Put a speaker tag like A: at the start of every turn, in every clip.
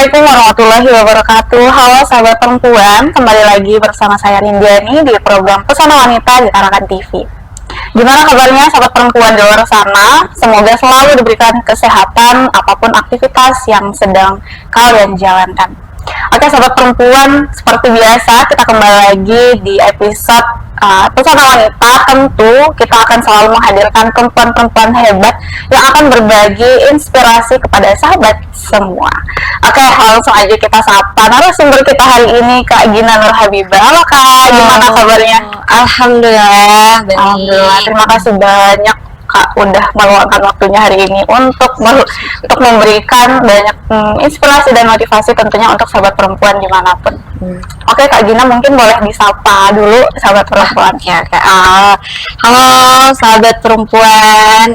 A: Assalamualaikum warahmatullahi wabarakatuh. Halo sahabat perempuan, kembali lagi bersama saya Rindiani di program Pesona Wanita di Tarakan TV. Gimana kabarnya sahabat perempuan di luar sana? Semoga selalu diberikan kesehatan apapun aktivitas yang sedang kalian jalankan. Oke sahabat perempuan, seperti biasa kita kembali lagi di episode Pesona Wanita. Tentu kita akan selalu menghadirkan perempuan-perempuan hebat yang akan berbagi inspirasi kepada sahabat semua. Oke, langsung aja kita sapa narasumber kita hari ini, Kak Gina Nur Habibah. Halo Kak, gimana kabarnya?
B: Alhamdulillah, baik.
A: Alhamdulillah, terima kasih banyak Kak udah meluangkan waktunya hari ini untuk memberikan banyak inspirasi dan motivasi tentunya untuk sahabat perempuan dimanapun. Oke Kak Gina, mungkin boleh disapa dulu sahabat perempuan.
B: Halo sahabat perempuan,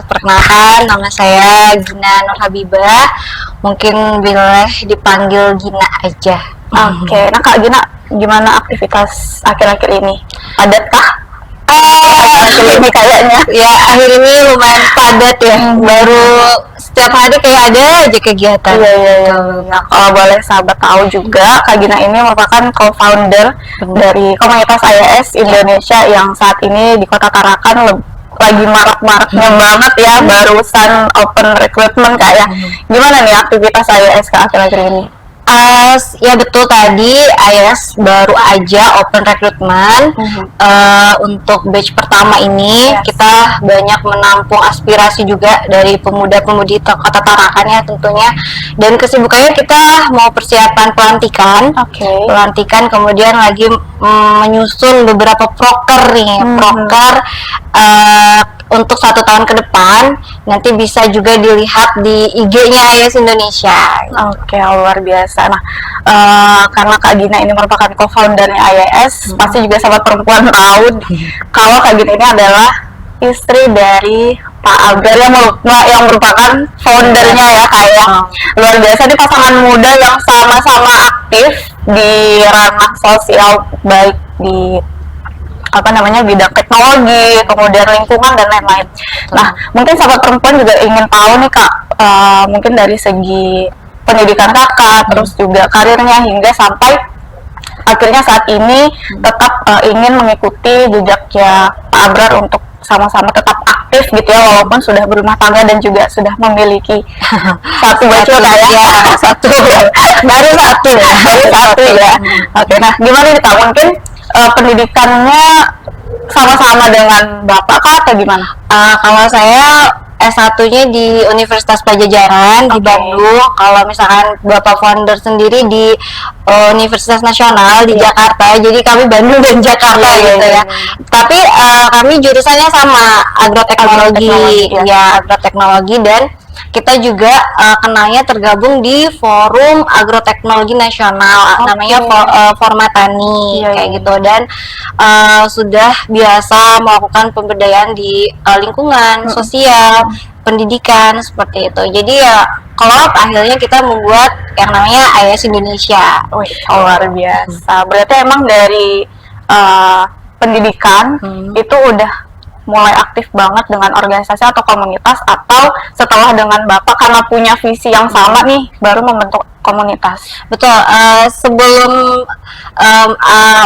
B: perkenalkan nama saya Gina Nur Habibah. Mungkin boleh dipanggil Gina aja.
A: Oke, nah Kak Gina, gimana aktivitas akhir-akhir ini? Padatkah?
B: Akhir ini kayaknya ya akhir ini lumayan padat ya. Baru setiap hari kayak ada aja kegiatan.
A: Iya. Nah, kalau boleh sahabat tahu juga, Kak Gina ini merupakan co-founder dari komunitas IAS Indonesia yang saat ini di Kota Tarakan lagi marak-maraknya banget ya, barusan open recruitment Kak ya. Gimana nih aktivitas IAS Kak akhir-akhir ini?
B: Ya betul, tadi IAS baru aja open recruitment. Untuk batch pertama ini kita banyak menampung aspirasi juga dari pemuda-pemudi Kota Tarakan ya tentunya, dan kesibukannya kita mau persiapan pelantikan. Pelantikan, kemudian lagi menyusun beberapa proker nih, proker untuk 1 tahun ke depan. Nanti bisa juga dilihat di IG-nya IAS Indonesia.
A: Oke, luar biasa. Nah, karena Kak Gina ini merupakan co-foundernya IAS, pasti juga sahabat perempuan tahu kalau Kak Gina ini adalah istri dari Pak Abgar yang merupakan foundernya ya Kak ya. Luar biasa, ini pasangan muda yang sama-sama aktif di ranah sosial, baik di bidang teknologi, kemudian lingkungan dan lain-lain. Nah, mungkin sahabat perempuan juga ingin tahu nih Kak, mungkin dari segi pendidikan Kakak, terus juga karirnya hingga sampai akhirnya saat ini tetap ingin mengikuti jejaknya Pak Abrar untuk sama-sama tetap aktif gitu ya, walaupun sudah berumah tangga dan juga sudah memiliki satu bacul kayak baru satu ya. Oke, nah gimana nih Kak, mungkin pendidikannya sama-sama dengan Bapak kah atau gimana?
B: Kalau saya S1-nya di Universitas Pajajaran di Bandung. Kalau misalkan Bapak founder sendiri di Universitas Nasional di Jakarta. Jadi kami Bandung dan Jakarta gitu ya. Tapi kami jurusannya sama, agroteknologi. Agroteknologi, dan kita juga kenalnya tergabung di Forum Agroteknologi Nasional, namanya Formatani kayak gitu, dan sudah biasa melakukan pemberdayaan di lingkungan sosial, pendidikan seperti itu. Jadi ya kalau akhirnya kita membuat yang namanya IAS Indonesia.
A: Luar biasa. Berarti emang dari pendidikan itu udah mulai aktif banget dengan organisasi atau komunitas, atau setelah dengan Bapak karena punya visi yang sama nih baru membentuk komunitas?
B: Betul, sebelum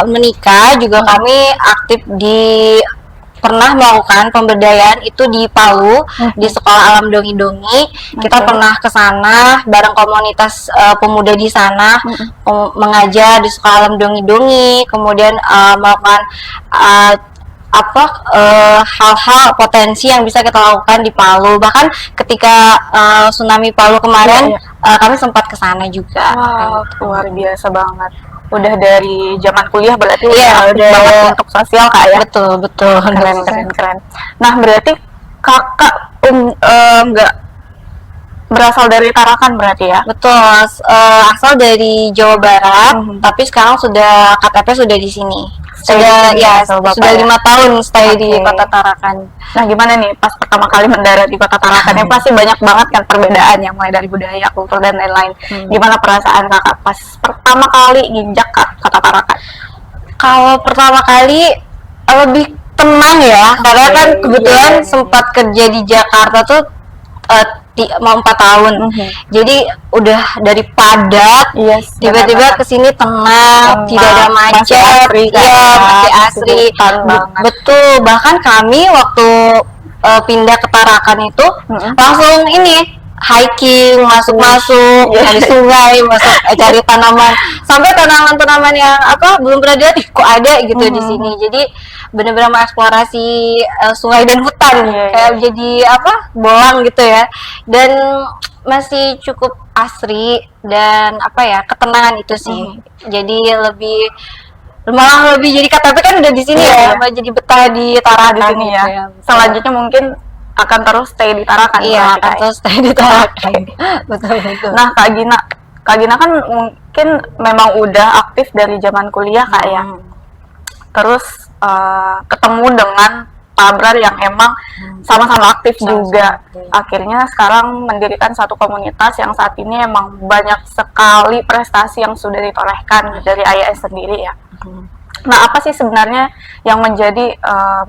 B: menikah juga kami aktif pernah melakukan pemberdayaan itu di Palu, di Sekolah Alam Dongi-Dongi. Kita pernah ke sana bareng komunitas pemuda di sana, mengajar di Sekolah Alam Dongi-Dongi, kemudian melakukan hal-hal potensi yang bisa kita lakukan di Palu. Bahkan ketika tsunami Palu kemarin kami sempat ke sana juga.
A: Luar biasa banget. Udah dari zaman kuliah berarti udah banget untuk sosial Kak ya.
B: Betul.
A: Keren. Nah, berarti Kakak nggak berasal dari Tarakan berarti ya?
B: Betul, asal dari Jawa Barat, tapi sekarang KTP sudah di sini. Sudah 5 tahun stay di Kota Tarakan.
A: Nah, gimana nih pas pertama kali mendarat di Kota Tarakan? Yang pasti banyak banget kan perbedaan yang mulai dari budaya, kultur dan lain-lain. Gimana perasaan Kakak pas pertama kali nginjak ke Kota Tarakan?
B: Kalau pertama kali lebih tenang ya, karena kan kebetulan sempat kerja di Jakarta tuh mau 4 tahun. Jadi udah dari padat
A: Yes,
B: tiba-tiba
A: benar-benar.
B: kesini tenang, tidak ada
A: Masih
B: macet,
A: asri kan,
B: iya masih asri.
A: hutan banget.
B: Betul, bahkan kami waktu pindah ke Tarakan itu langsung ini hiking, masuk-masuk,
A: Iya.
B: cari sungai, masuk cari tanaman, sampai tanaman-tanaman yang apa belum pernah lihat, ih, kok ada gitu di sini. Jadi benar-benar mengeksplorasi sungai dan hutan,
A: Iya,
B: kayak
A: iya.
B: jadi apa bolang gitu ya. Dan masih cukup asri dan apa ya ketenangan itu sih. Jadi malah lebih jadi KTP kan udah di sini
A: Iya.
B: ya, malah jadi betah di Tarakan
A: di sini
B: gitu
A: ya.
B: ya.
A: Selanjutnya mungkin akan terus stay di Tarakan.
B: Iya,
A: berarti,
B: akan
A: Kak.
B: terus stay di Tarakan. Betul betul.
A: Nah, Kak Gina kan mungkin memang udah aktif dari zaman kuliah, Kak ya. Terus ketemu dengan Pak Abrar yang emang sama-sama aktif juga.
B: aktif.
A: Akhirnya sekarang mendirikan satu komunitas yang saat ini emang banyak sekali prestasi yang sudah ditorehkan dari IAS sendiri ya. Nah, apa sih sebenarnya yang menjadi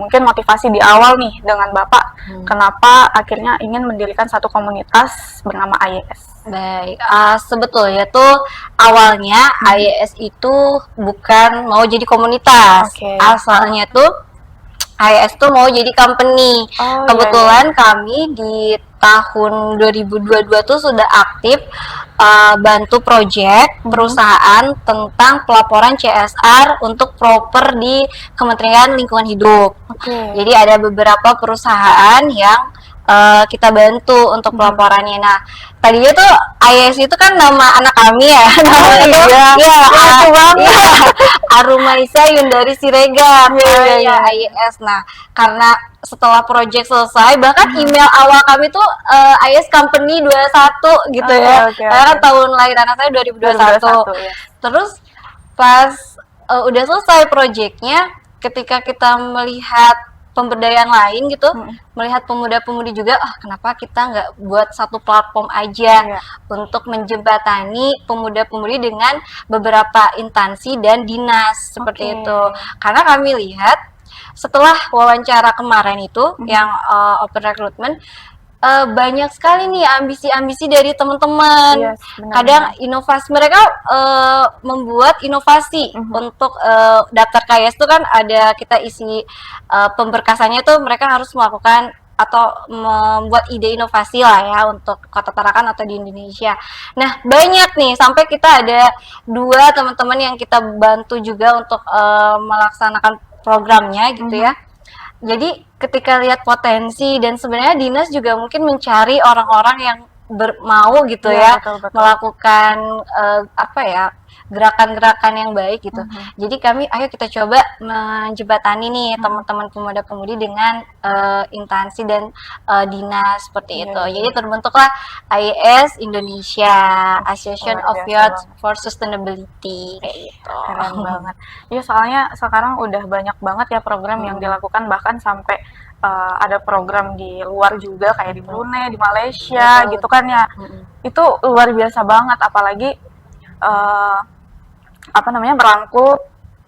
A: mungkin motivasi di awal nih dengan Bapak? Kenapa akhirnya ingin mendirikan satu komunitas bernama IAS?
B: Baik, sebetulnya tuh awalnya IAS itu bukan mau jadi komunitas.
A: Oke.
B: Asalnya tuh IAS tuh mau jadi company.
A: Oh,
B: Kebetulan kami di tahun 2022 tuh sudah aktif bantu project perusahaan tentang pelaporan CSR untuk proper di Kementerian Lingkungan Hidup.
A: Oke.
B: Jadi ada beberapa perusahaan yang kita bantu untuk pelaporannya. Nah, tadinya tuh IAS itu kan nama anak kami ya. Namanya tuh iya, Arumaisa Yundari Siregar.
A: Iya.
B: IAS. Nah, karena setelah project selesai, bahkan email awal kami tuh IAS Company 21 gitu ya.
A: Oke.
B: Karena kan tahun lahir anak saya 2021.
A: 2021, ya.
B: Terus pas udah selesai projectnya, ketika kita melihat pemberdayaan lain gitu, melihat pemuda-pemudi juga, kenapa kita nggak buat satu platform aja
A: Iya.
B: untuk menjembatani pemuda-pemudi dengan beberapa instansi dan dinas seperti
A: Oke.
B: itu. Karena kami lihat setelah wawancara kemarin itu yang open recruitment, banyak sekali nih ambisi-ambisi dari teman-teman.
A: Yes, benar,
B: Kadang inovasi mereka membuat inovasi untuk daftar KIS itu kan ada kita isi pemberkasannya tuh mereka harus melakukan atau membuat ide inovasi lah ya untuk Kota Tarakan atau di Indonesia. Nah, banyak nih sampai kita ada 2 teman-teman yang kita bantu juga untuk melaksanakan programnya gitu ya. Jadi ketika lihat potensi dan sebenarnya dinas juga mungkin mencari orang-orang yang mau gitu
A: Iya,
B: ya,
A: betul.
B: melakukan apa ya gerakan-gerakan yang baik gitu. Jadi kami ayo kita coba menjembatani nih teman-teman pemuda-pemudi dengan instansi dan dinas seperti itu. Jadi terbentuklah IAS Indonesia, Association
A: Luar
B: of
A: biasa
B: Youth
A: banget.
B: for Sustainability kayak gitu.
A: Keren banget. Iya, soalnya sekarang udah banyak banget ya program yang dilakukan, bahkan sampai ada program di luar juga kayak di Brunei, di Malaysia gitu kan ya. Itu luar biasa banget, apalagi merangkul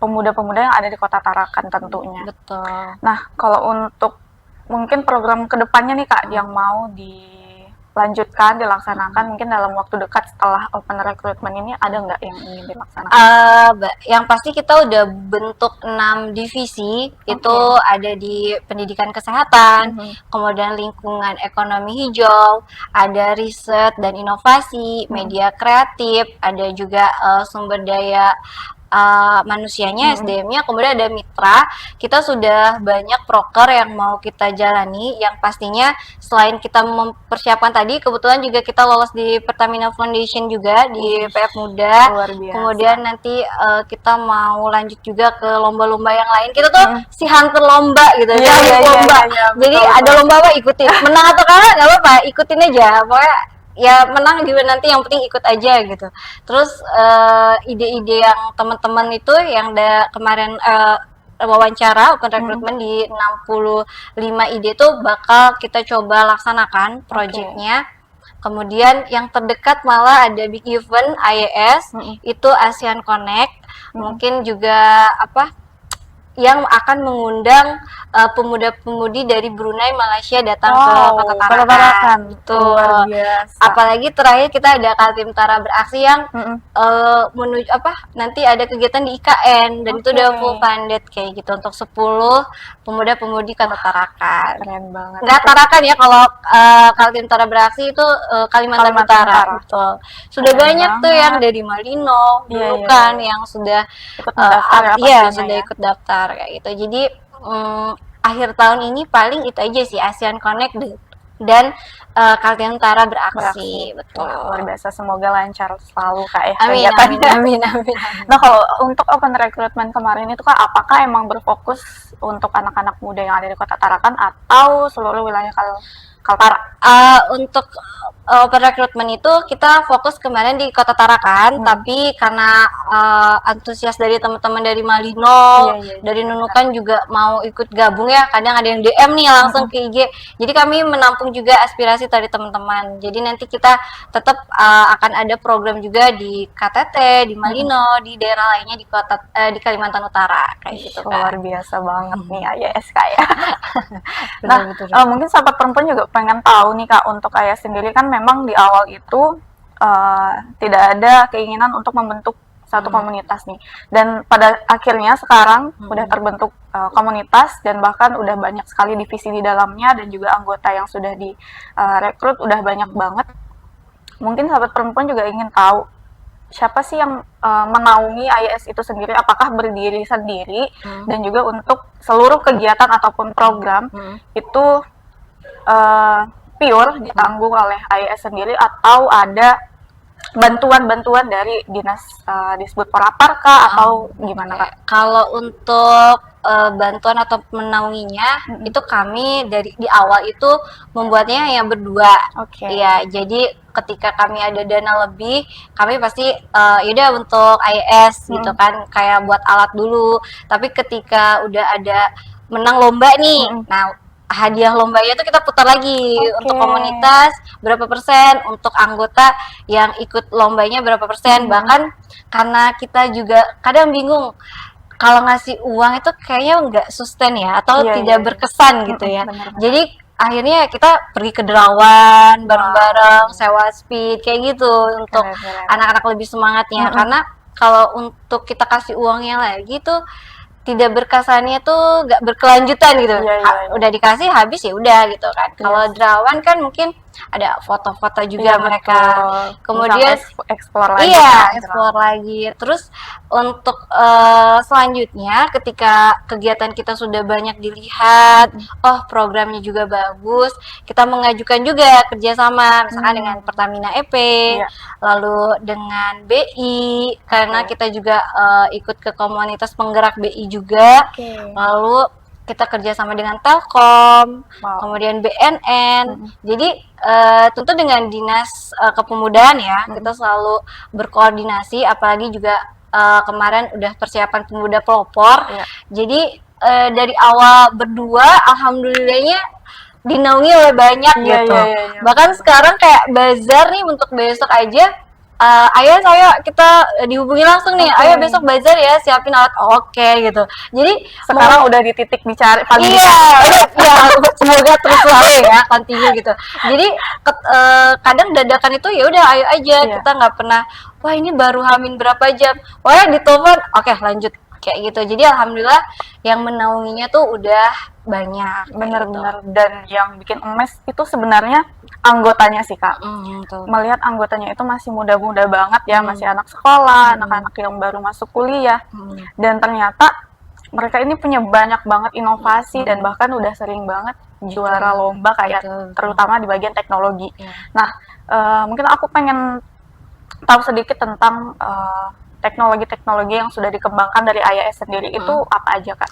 A: pemuda-pemuda yang ada di Kota Tarakan tentunya.
B: Betul.
A: Nah, kalau untuk mungkin program kedepannya nih Kak yang mau dilanjutkan, dilaksanakan mungkin dalam waktu dekat setelah open recruitment ini, ada nggak yang ingin dilaksanakan?
B: Yang pasti kita udah bentuk 6 divisi, itu ada di pendidikan kesehatan, kemudian lingkungan ekonomi hijau, ada riset dan inovasi, media kreatif, ada juga sumber daya manusianya, SDM-nya, kemudian ada mitra. Kita sudah banyak proker yang mau kita jalani, yang pastinya selain kita mempersiapkan tadi, kebetulan juga kita lolos di Pertamina Foundation juga di PF Muda.
A: Luar biasa.
B: Kemudian nanti kita mau lanjut juga ke lomba-lomba yang lain. Kita tuh si hunter lomba gitu,
A: Iya,
B: si
A: iya,
B: lomba.
A: iya,
B: Jadi
A: betul,
B: ada lomba apa ikutin, menang atau kalah nggak apa-apa, ikutin aja. Pokoknya ya menang juga nanti, yang penting ikut aja gitu. Terus ide-ide yang teman-teman itu yang kemarin wawancara open recruitment di 65 ide itu bakal kita coba laksanakan projectnya. Kemudian yang terdekat malah ada big event IAS, itu ASEAN Connect. Mungkin juga yang akan mengundang pemuda-pemudi dari Brunei, Malaysia datang ke Kota
A: Kota
B: Tarakan.
A: Tarakan.
B: Betul.
A: Luar biasa.
B: Apalagi terakhir kita ada Kaltim Tara beraksi yang
A: Mm-mm.
B: menuju nanti ada kegiatan di IKN dan itu udah
A: Oke.
B: full funded kayak gitu untuk 10 pemuda-pemudi Kota Tarakan.
A: Keren banget.
B: Nggak Tarakan ya, kalau Kaltim Tara beraksi itu Kalimantan
A: Kalimantan
B: Utara.
A: Utara.
B: Betul. Sudah
A: Keren
B: banyak tuh
A: banget.
B: yang dari Malino
A: Iya,
B: dulu
A: iya,
B: kan
A: iya.
B: yang sudah
A: Ikut mendaftar ya
B: iya
A: pastinya
B: sudah
A: ya.
B: ikut daftar kayak gitu. Jadi akhir tahun ini paling itu aja sih, ASEAN Connect dan Kaltim Tara beraksi. Betul.
A: Wah, luar biasa, semoga lancar selalu Kak ya
B: Amin,
A: kegiatannya.
B: amin, amin, amin.
A: Nah, kalau untuk open recruitment kemarin itu Kak, apakah emang berfokus untuk anak-anak muda yang ada di Kota Tarakan atau seluruh wilayah Kaltara?
B: Untuk open recruitment itu kita fokus kemarin di Kota Tarakan, tapi karena antusias dari teman-teman dari Malino,
A: Iya, iya.
B: dari Nunukan juga mau ikut gabung ya. Kadang ada yang DM nih langsung ke IG. Jadi kami menampung juga aspirasi dari teman-teman. Jadi nanti kita tetap akan ada program juga di KTT, di Malino, di daerah lainnya di Kalimantan Utara kayak gitu
A: Luar
B: kan.
A: biasa banget nih AYS Kak ya. Nah,
B: Betul.
A: mungkin sahabat perempuan juga pengen tahu nih Kak, untuk AYS sendiri kan memang di awal itu tidak ada keinginan untuk membentuk satu komunitas nih, dan pada akhirnya sekarang udah terbentuk komunitas dan bahkan udah banyak sekali divisi di dalamnya dan juga anggota yang sudah direkrut udah banyak banget. Mungkin sahabat perempuan juga ingin tahu siapa sih yang menaungi AYS itu sendiri, apakah berdiri sendiri dan juga untuk seluruh kegiatan ataupun program itu pure ditanggung oleh AYS sendiri atau ada bantuan-bantuan dari dinas Disbud Porapar kah atau gimana Kak?
B: Kalau untuk bantuan atau menaunginya itu kami di awal itu membuatnya yang berdua.
A: Oke.
B: Iya, jadi ketika kami ada dana lebih, kami pasti yaudah untuk IS gitu kan, kayak buat alat dulu. Tapi ketika udah ada menang lomba nih, nah hadiah lombanya tuh kita putar lagi untuk komunitas berapa persen, untuk anggota yang ikut lombanya berapa persen. Bahkan karena kita juga kadang bingung kalau ngasih uang itu kayaknya nggak sustain ya, atau tidak berkesan gitu ya. Jadi akhirnya kita pergi ke Derawan bareng-bareng, sewa speed kayak gitu untuk anak-anak lebih semangatnya. Karena kalau untuk kita kasih uangnya lagi tuh tidak berkesannya tuh nggak berkelanjutan gitu. Udah dikasih habis ya udah gitu kan. Kalau Derawan kan mungkin ada foto-foto juga mereka. Kemudian
A: explore lagi.
B: Iya, explore lagi. Terus untuk selanjutnya ketika kegiatan kita sudah banyak dilihat, oh programnya juga bagus, kita mengajukan juga kerjasama misalkan dengan Pertamina EP, lalu dengan BI, karena kita juga ikut ke komunitas penggerak BI juga, lalu kita kerjasama dengan Telkom, kemudian BNN. Jadi tentu dengan dinas kepemudaan ya, kita selalu berkoordinasi, apalagi juga kemarin udah persiapan pemuda pelopor. Jadi dari awal berdua, alhamdulillahnya dinaungi oleh banyak gitu. Bahkan sekarang kayak bazar nih untuk besok aja. Ayo kita dihubungi langsung nih, ayo besok bazar ya, siapin alat. Oke gitu. Jadi
A: sekarang udah di titik dicari paling
B: ya semoga terus selalu ya continue gitu. Jadi kadang dadakan itu ya udah ayo aja, kita nggak pernah wah ini baru hamin berapa jam, wah di telepon oke lanjut kayak gitu. Jadi alhamdulillah yang menaunginya tuh udah banyak.
A: Bener-bener gitu. Dan yang bikin emes itu sebenarnya anggotanya sih Kak. Melihat anggotanya itu masih muda-muda banget ya, masih anak sekolah, anak-anak yang baru masuk kuliah, dan ternyata mereka ini punya banyak banget inovasi dan bahkan udah sering banget juara lomba kayak terutama di bagian teknologi. Nah, mungkin aku pengen tahu sedikit tentang teknologi-teknologi yang sudah dikembangkan dari AYS sendiri itu apa aja Kak?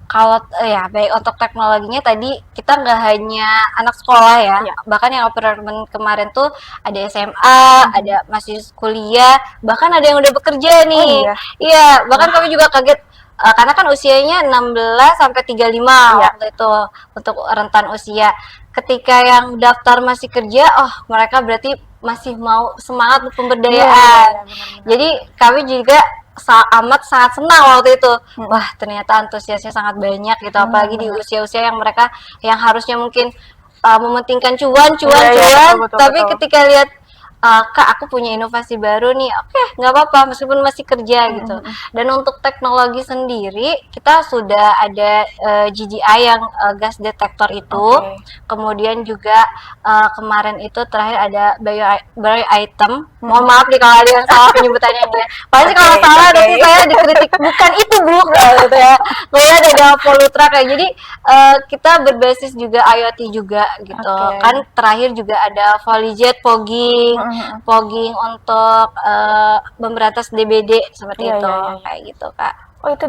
B: Kalau ya baik untuk teknologinya tadi kita nggak hanya anak sekolah ya, bahkan yang operation kemarin tuh ada SMA, ada masih kuliah, bahkan ada yang udah bekerja nih. Iya, bahkan kami juga kaget karena kan usianya 16 sampai 35 waktu itu untuk rentan usia. Ketika yang daftar masih kerja, oh mereka berarti masih mau semangat pemberdayaan. Jadi kami juga amat sangat senang waktu itu. Wah, ternyata antusiasnya sangat banyak gitu, apalagi di usia-usia yang mereka yang harusnya mungkin mementingkan cuan,
A: Betul,
B: tapi
A: betul.
B: ketika lihat Kak, aku punya inovasi baru nih. Oke, nggak apa-apa meskipun masih kerja gitu. Dan untuk teknologi sendiri, kita sudah ada GGI yang gas detektor itu.
A: Oke.
B: Kemudian juga kemarin itu terakhir ada bio item. Mohon maaf nih kalau ada yang salah penyebutannya ya. Pasti kalau
A: Oke,
B: salah
A: oke.
B: nanti saya dikritik, bukan itu Bu gitu ya. Kemudian ada Polutra kayak jadi kita berbasis juga IoT juga gitu.
A: Oke.
B: Kan terakhir juga ada Folijet fogging untuk memberantas DBD seperti
A: Iya,
B: itu,
A: iya, iya.
B: kayak gitu Kak.
A: Oh, itu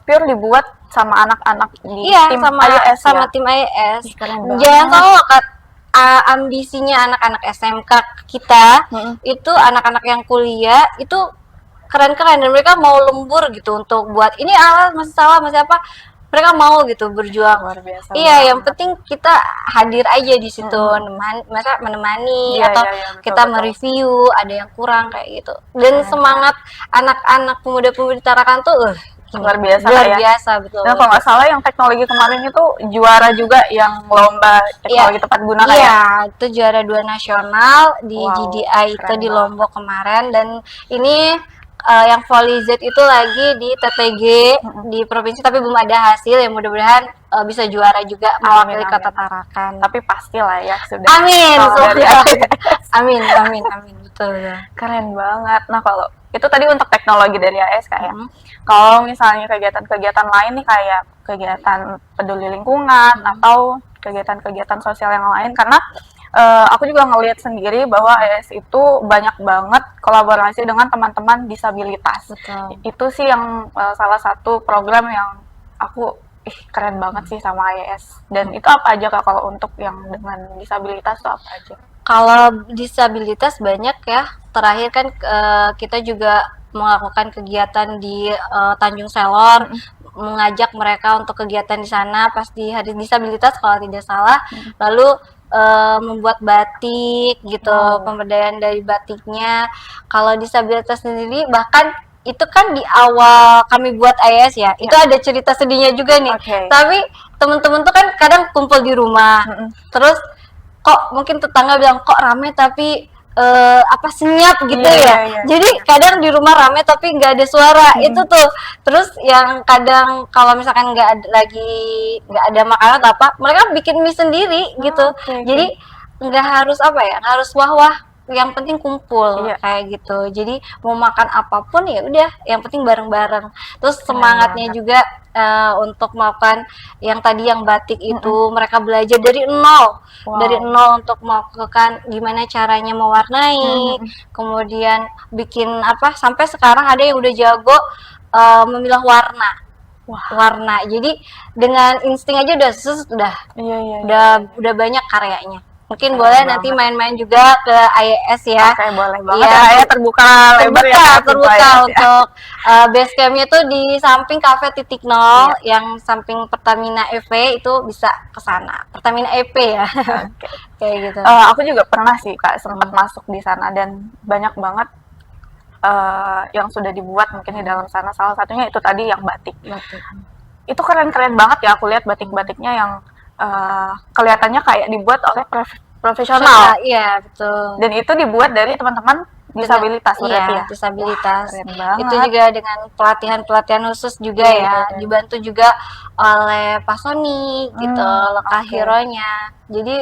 A: pure dibuat sama anak-anak di
B: Iya,
A: tim
B: sama
A: iOS
B: sama
A: ya?
B: tim iOS.
A: Ih, keren banget.
B: Jangan salah Kak, ambisinya anak-anak SMK kita itu anak-anak yang kuliah itu keren-keren dan mereka mau lembur gitu untuk buat ini masih salah masih apa, mereka mau gitu berjuang.
A: Luar biasa
B: Iya,
A: banget.
B: yang penting kita hadir aja di situ, menemani
A: Iya,
B: atau
A: iya, iya, betul,
B: kita
A: betul.
B: mereview ada yang kurang kayak gitu. Dan semangat anak-anak pemuda-pemudi Tarakan tuh
A: Luar biasa,
B: luar
A: Kak, ya.
B: biasa betul.
A: Dan kalau nggak salah yang teknologi kemarin itu juara juga yang lomba teknologi tepat guna kayak.
B: Iya, itu juara 2 nasional di
A: Wow,
B: GDI itu
A: keren
B: di
A: banget.
B: Lombok kemarin, dan ini yang Volley Z itu lagi di TTG di provinsi tapi belum ada hasil, yang mudah-mudahan bisa juara juga mewakili
A: Amin,
B: Kota
A: amin.
B: Tarakan.
A: Tapi pastilah ya sudah.
B: Amin,
A: Kalau dari
B: semoga.
A: iOS.
B: amin, betul.
A: Keren banget. Nah, kalau itu tadi untuk teknologi dari iOS kayak.
B: Hmm.
A: Kalau misalnya kegiatan-kegiatan lain nih kayak kegiatan peduli lingkungan atau kegiatan-kegiatan sosial yang lain, karena aku juga ngelihat sendiri bahwa iOS itu banyak banget kolaborasi dengan teman-teman disabilitas.
B: Betul.
A: Itu sih yang salah satu program yang aku keren banget sih sama iOS. Dan itu apa aja Kak kalau untuk yang dengan disabilitas tuh apa aja?
B: Kalau disabilitas banyak ya. Terakhir kan kita juga melakukan kegiatan di Tanjung Selor, mengajak mereka untuk kegiatan di sana pas di Hari Disabilitas kalau tidak salah. Lalu membuat batik gitu, pemberdayaan dari batiknya. Kalau disabilitas sendiri bahkan itu kan di awal kami buat IS ya, itu ada cerita sedihnya juga nih.
A: Oke.
B: Tapi temen-temen tuh kan kadang kumpul di rumah, terus kok mungkin tetangga bilang kok rame tapi senyap gitu ya.
A: Iya.
B: Jadi kadang di rumah rame tapi nggak ada suara. Itu tuh. Terus yang kadang kalau misalkan nggak ada makanan atau apa, mereka bikin mie sendiri gitu.
A: oke.
B: Jadi nggak harus nggak harus wah-wah. Yang penting kumpul
A: Iya.
B: kayak gitu. Jadi mau makan apapun ya udah, yang penting bareng-bareng. Terus semangatnya juga untuk melakukan yang tadi yang batik itu, mereka belajar dari nol. Dari nol untuk melakukan gimana caranya mewarnai, kemudian bikin sampai sekarang ada yang udah jago memilah warna. Warna. Jadi dengan insting aja udah
A: Iya.
B: udah banyak karyanya. Mungkin boleh nanti main-main juga ke IES ya.
A: Oke, boleh banget.
B: Iya.
A: Ya, terbuka lebar ya. Kak,
B: terbuka
A: supaya-
B: untuk base campnya tuh di samping Cafe Titik Nol, yang samping Pertamina EV itu bisa ke sana. Pertamina EP ya.
A: Oke.
B: Kayak gitu.
A: Aku juga pernah sih Kak sempat masuk di sana dan banyak banget yang sudah dibuat mungkin di dalam sana. Salah satunya itu tadi yang batik. Itu keren-keren banget ya, aku lihat batik-batiknya yang kelihatannya kayak dibuat oleh profesional.
B: Iya, betul.
A: Dan itu dibuat dari teman-teman disabilitas berarti
B: Iya,
A: ya.
B: disabilitas.
A: Keren banget.
B: Itu juga dengan pelatihan khusus juga ya, dibantu juga oleh Pak Sony gitu, Lekah Hero-nya. Jadi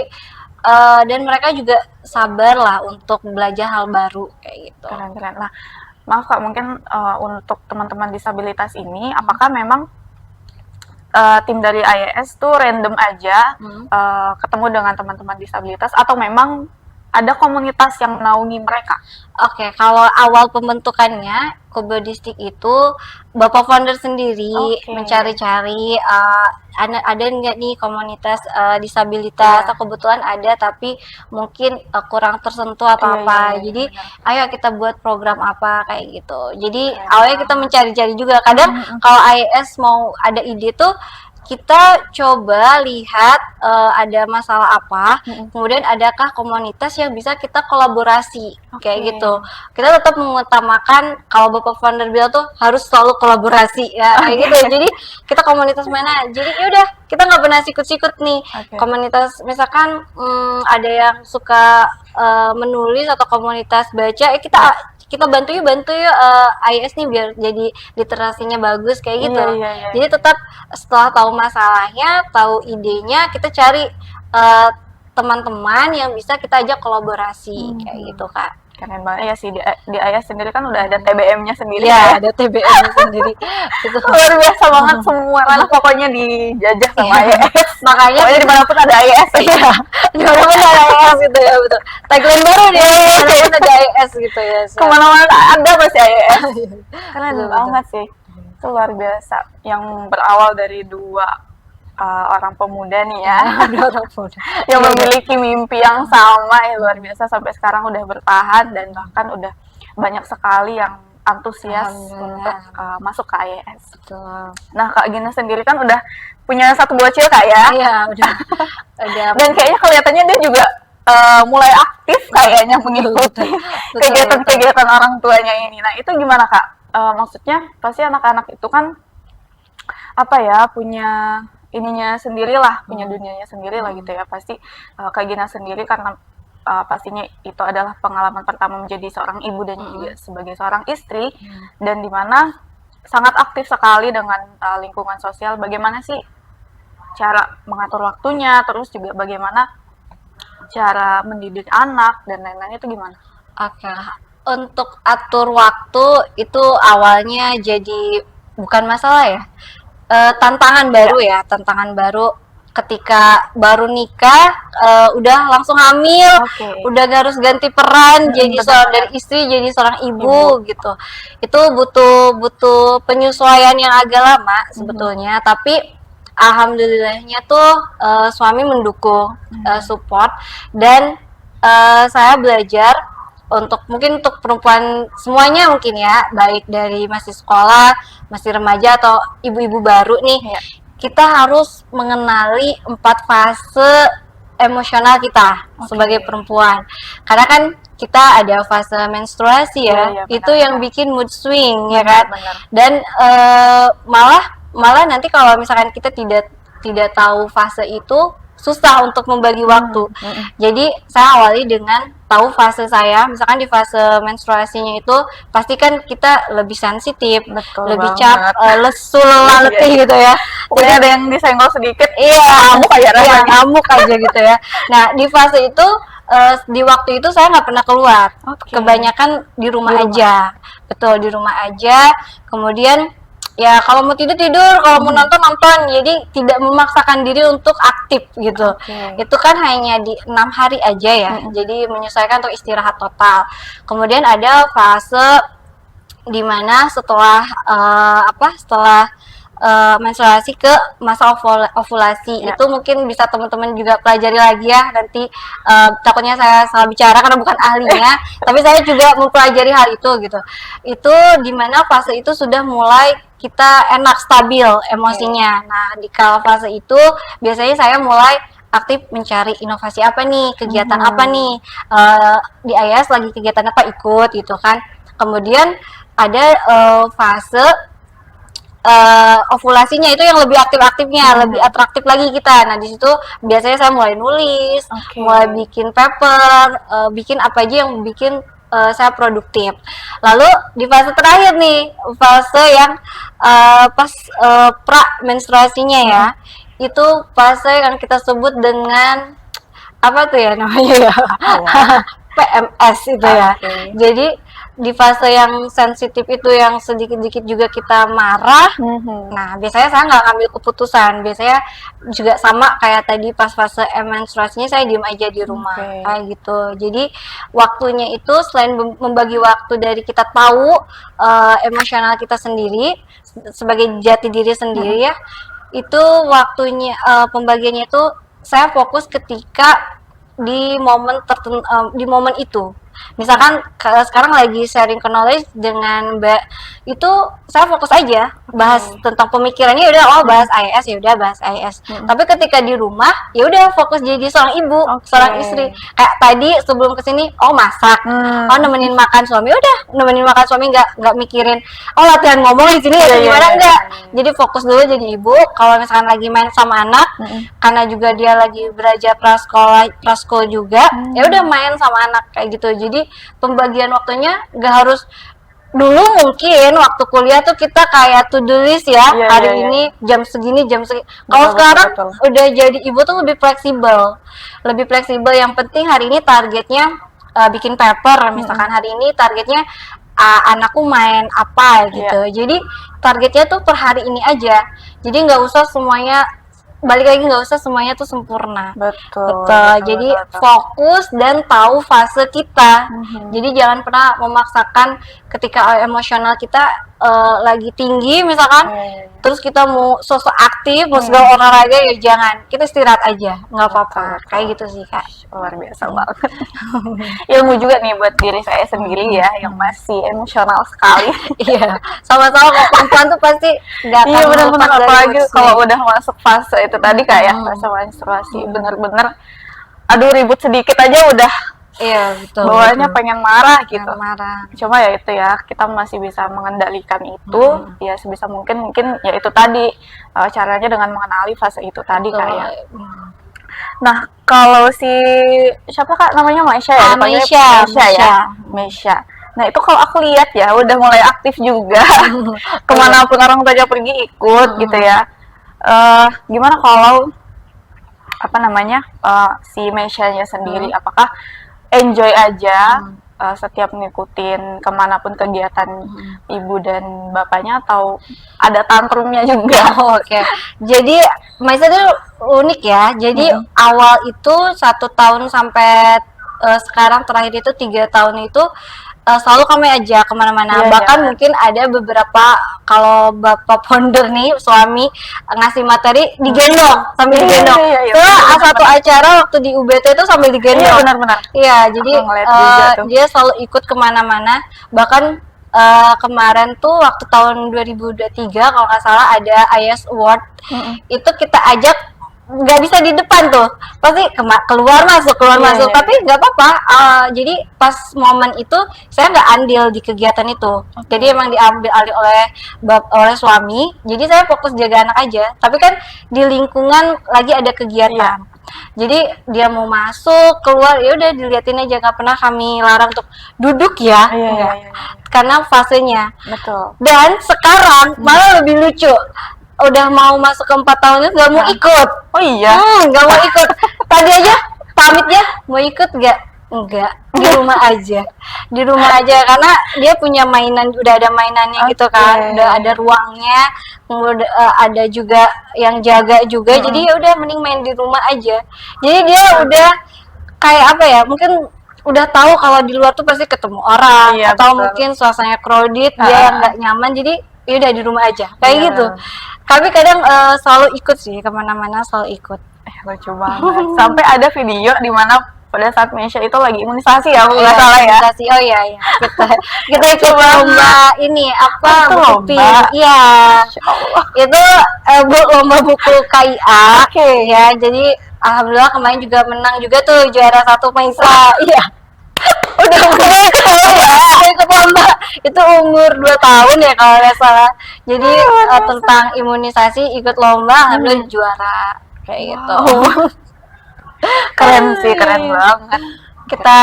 B: dan mereka juga sabar lah untuk belajar hal baru kayak gitu.
A: Keren-keren. Nah, maaf Kak, mungkin untuk teman-teman disabilitas ini, apakah memang tim dari IES tuh random aja ketemu dengan teman-teman disabilitas atau memang ada komunitas yang menaungi mereka?
B: Oke, kalau awal pembentukannya Kobodistik itu Bapak founder sendiri mencari-cari ada nggak nih komunitas disabilitas, atau kebetulan ada tapi mungkin kurang tersentuh atau apa. Jadi ayo kita buat program apa kayak gitu. Jadi awalnya kita mencari-cari juga. Kadang kalau IES mau ada ide tuh kita coba lihat ada masalah apa, kemudian adakah komunitas yang bisa kita kolaborasi, kayak gitu. Kita tetap mengutamakan, kalau Bapak founder bilang tuh harus selalu kolaborasi ya, kayak gitu. Jadi kita komunitas mana? Jadi yaudah kita nggak pernah sikut-sikut nih. Komunitas misalkan ada yang suka menulis atau komunitas baca, kita bantu yuk IS nih biar jadi literasinya bagus kayak gitu. Jadi tetap setelah tahu masalahnya, tahu idenya, kita cari teman-teman yang bisa kita ajak kolaborasi kayak gitu, Kak.
A: Keren banget ya sih, di IS sendiri kan udah ada TBM-nya sendiri.
B: Ya, ada TBM-nya sendiri. Itu
A: luar biasa banget, semua ranah pokoknya dijajah sama IS.
B: Makanya
A: pokoknya dimanapun ada IS.
B: Iya, dimanapun ada IS gitu ya, betul. Tagline baru nih, dimanapun ada IS gitu ya.
A: Kemana-mana ada masih IS. Keren
B: Betul,
A: banget sih. Itu luar biasa. Yang berawal dari dua orang pemuda nih ya, yang memiliki mimpi yang sama, ya luar biasa, sampai sekarang udah bertahan dan bahkan udah banyak sekali yang antusias untuk masuk ke IAS.
B: Betul.
A: Nah, Kak Gina sendiri kan udah punya satu bocil, Kak, ya?
B: Iya, udah.
A: Dan kayaknya kelihatannya dia juga mulai aktif kayaknya mengikuti kegiatan-kegiatan orang tuanya ini. Nah, itu gimana, Kak? Maksudnya pasti anak-anak itu kan apa ya, punya ininya sendirilah, punya dunianya sendirilah gitu ya. Pasti Kak Gina sendiri karena pastinya itu adalah pengalaman pertama menjadi seorang ibu dan juga sebagai seorang istri, dan dimana sangat aktif sekali dengan lingkungan sosial. Bagaimana sih cara mengatur waktunya, terus juga bagaimana cara mendidik anak dan lain-lain, itu gimana?
B: Oke, untuk atur waktu itu awalnya jadi bukan masalah ya, tantangan baru ya, tantangan baru ketika baru nikah, udah langsung hamil, udah harus ganti peran jadi seorang dari istri jadi seorang ibu gitu. Itu butuh penyesuaian yang agak lama sebetulnya, tapi alhamdulillahnya tuh suami mendukung, support, dan saya belajar mungkin untuk perempuan semuanya mungkin ya, baik dari masih sekolah, masih remaja atau ibu-ibu baru nih, kita harus mengenali 4 fase emosional kita sebagai perempuan. Karena kan kita ada fase menstruasi ya, itu yang bikin mood swing ya kan. Dan malah nanti kalau misalkan kita tidak tahu fase itu, susah untuk membagi waktu. Jadi saya awali dengan tahu fase saya, misalkan di fase menstruasinya itu pasti kan kita lebih sensitif, lebih lesu, lelah, letih gitu ya.
A: Jadi ada yang disenggol sedikit,
B: ngamuk aja rasanya, ngamuk aja gitu ya. Nah, di fase itu di waktu itu saya nggak pernah keluar, kebanyakan di rumah aja. Betul, di rumah aja. Kemudian ya kalau mau tidur, kalau mau nonton, jadi tidak memaksakan diri untuk aktif gitu. Itu kan hanya di 6 hari aja ya, jadi menyesuaikan untuk istirahat total. Kemudian ada fase dimana setelah menstruasi ke masa ovulasi, itu mungkin bisa teman-teman juga pelajari lagi ya nanti. Takutnya saya salah bicara karena bukan ahlinya, tapi saya juga mempelajari hal itu gitu. Itu dimana fase itu sudah mulai kita enak, stabil emosinya. Nah, di kala fase itu biasanya saya mulai aktif mencari inovasi apa nih, kegiatan apa nih, di IAS lagi kegiatan apa, ikut gitu kan. Kemudian ada fase ovulasinya, itu yang lebih aktif-aktifnya, lebih atraktif lagi kita. Nah, di situ biasanya saya mulai nulis, mulai bikin paper, bikin apa aja yang bikin saya produktif. Lalu di fase terakhir nih, fase yang pas pra menstruasinya ya, itu fase yang kita sebut dengan apa tuh ya namanya ya, PMS itu ya. Jadi di fase yang sensitif itu, yang sedikit-sedikit juga kita marah. Nah, biasanya saya nggak ngambil keputusan. Biasanya juga sama kayak tadi, pas fase menstruasinya saya diem aja di rumah, kayak gitu. Jadi waktunya itu selain membagi waktu dari kita tahu emosional kita sendiri sebagai jati diri sendiri ya, itu waktunya pembagiannya itu saya fokus ketika di momen di momen itu. Misalkan sekarang lagi sharing knowledge dengan Mbak itu saya fokus aja bahas tentang pemikirannya, ya udah bahas IAS, ya udah bahas IAS. Tapi ketika di rumah ya udah fokus jadi seorang ibu, seorang istri. Kayak tadi sebelum kesini masak, nemenin makan suami, udah nemenin makan suami, nggak mikirin latihan ngomong di sini gimana, enggak. Jadi fokus dulu jadi ibu. Kalau misalkan lagi main sama anak, karena juga dia lagi belajar prasekolah juga, ya udah main sama anak kayak gitu. Jadi pembagian waktunya nggak harus. Dulu mungkin waktu kuliah tuh kita kayak to do list ya, hari ini jam segini. Kalau sekarang udah jadi ibu tuh lebih fleksibel. Yang penting hari ini targetnya bikin paper, misalkan hari ini targetnya anakku main apa gitu. Jadi targetnya tuh per hari ini aja. Jadi nggak usah semuanya, balik lagi, nggak usah semuanya tuh sempurna. Betul. Jadi fokus dan tahu fase kita. Jadi jangan pernah memaksakan ketika emosional kita lagi tinggi misalkan, terus kita mau sosok aktif, mau segala olahraga, ya jangan. Kita istirahat aja, nggak apa-apa. Kayak gitu sih Kak.
A: Luar biasa banget. Ilmu juga nih buat diri saya sendiri ya, yang masih emosional sekali.
B: Iya, sama-sama kok, perempuan tuh pasti nggak akan
A: benar-benar, apalagi kalau udah masuk fase itu tadi kayak fase menstruasi, bener-bener aduh ribut sedikit aja udah bawaannya pengen marah gitu. Cuma ya itu ya, kita masih bisa mengendalikan itu ya sebisa mungkin ya itu tadi caranya dengan mengenali fase itu tadi kayak. Nah, kalau si siapa Kak namanya, Maisha ya? Maisha. Nah, itu kalau aku lihat ya udah mulai aktif juga. Kemanapun orang tuanya pergi ikut gitu ya. Gimana kalau si Maisha-nya sendiri, apakah enjoy aja setiap ngikutin kemanapun kegiatan ibu dan bapaknya, atau ada tantrumnya juga?
B: Oke. Jadi Maisa itu unik ya. Jadi awal itu 1 tahun sampai sekarang terakhir itu 3 tahun itu selalu kami ajak kemana-mana. Bahkan mungkin ada beberapa, kalau bapak founder nih, suami ngasih materi digendong, sambil digendong. Satu acara waktu di UBT itu sambil digendong.
A: Benar-benar.
B: Iya, jadi dia selalu ikut kemana-mana. Bahkan kemarin tuh waktu tahun 2023 kalau nggak salah ada IAS Award, itu kita ajak, nggak bisa di depan tuh, pasti keluar masuk, tapi nggak apa-apa. Jadi pas momen itu saya nggak andil di kegiatan itu, jadi emang diambil alih oleh suami. Jadi saya fokus jaga anak aja, tapi kan di lingkungan lagi ada kegiatan. Jadi dia mau masuk keluar ya udah diliatin aja, nggak pernah kami larang untuk duduk ya, karena fasenya.
A: Betul.
B: Dan sekarang malah lebih lucu, udah mau masuk ke 4 tahunnya nggak mau ikut.
A: Oh iya?
B: Nggak mau ikut. Tadi aja pamit ya, mau ikut nggak? Enggak, di rumah aja. Di rumah aja, karena dia punya mainan, udah ada mainannya gitu kan, udah ada ruangnya, ada juga yang jaga juga. Jadi ya udah mending main di rumah aja. Jadi dia udah kayak apa ya, mungkin udah tahu kalau di luar tuh pasti ketemu orang, atau mungkin suasananya crowded, dia yang nggak nyaman. Jadi ya udah di rumah aja kayak gitu. Tapi kadang selalu ikut sih, kemana-mana selalu ikut.
A: Lucu banget. Sampai ada video di mana pada saat Maisha itu lagi imunisasi ya, nggak salah ya?
B: Imunisasi, kita ikut lomba ini apa?
A: Lomba?
B: Iya. Itu lomba buku KIA. Ya, jadi alhamdulillah kemarin juga menang juga tuh, juara 1 Maisha. Iya. Udah ikut lomba itu umur 2 tahun ya kalau nggak salah. Jadi tentang imunisasi, ikut lomba, alhamdulillah juara kayak gitu.
A: Keren sih, keren banget.
B: Kita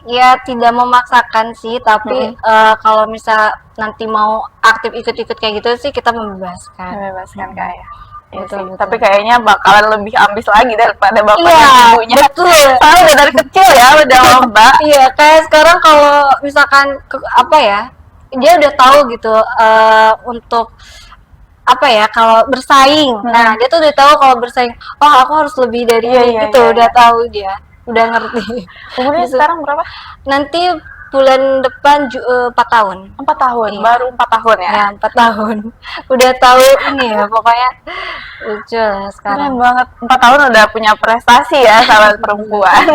B: ya tidak memaksakan sih, tapi kalau misal nanti mau aktif ikut-ikut kayak gitu sih, kita membebaskan
A: kayak. Betul. Tapi kayaknya bakalan lebih ambis lagi daripada bapak dan ibunya.
B: Betul.
A: Soalnya udah dari kecil ya udah lomba.
B: Iya, kayak sekarang kalau misalkan dia udah tahu gitu untuk apa ya, kalau bersaing. Nah, dia tuh udah tahu kalau bersaing, aku harus lebih dari ini gitu. Udah tahu dia, udah ngerti.
A: Umurnya sekarang berapa?
B: Nanti bulan depan 4 tahun.
A: 4 tahun, baru 4 tahun ya?
B: Ya, 4 tahun. Udah tahu ini ya, pokoknya lucu lah sekarang.
A: Keren banget, 4 tahun udah punya prestasi ya, sahabat perempuan.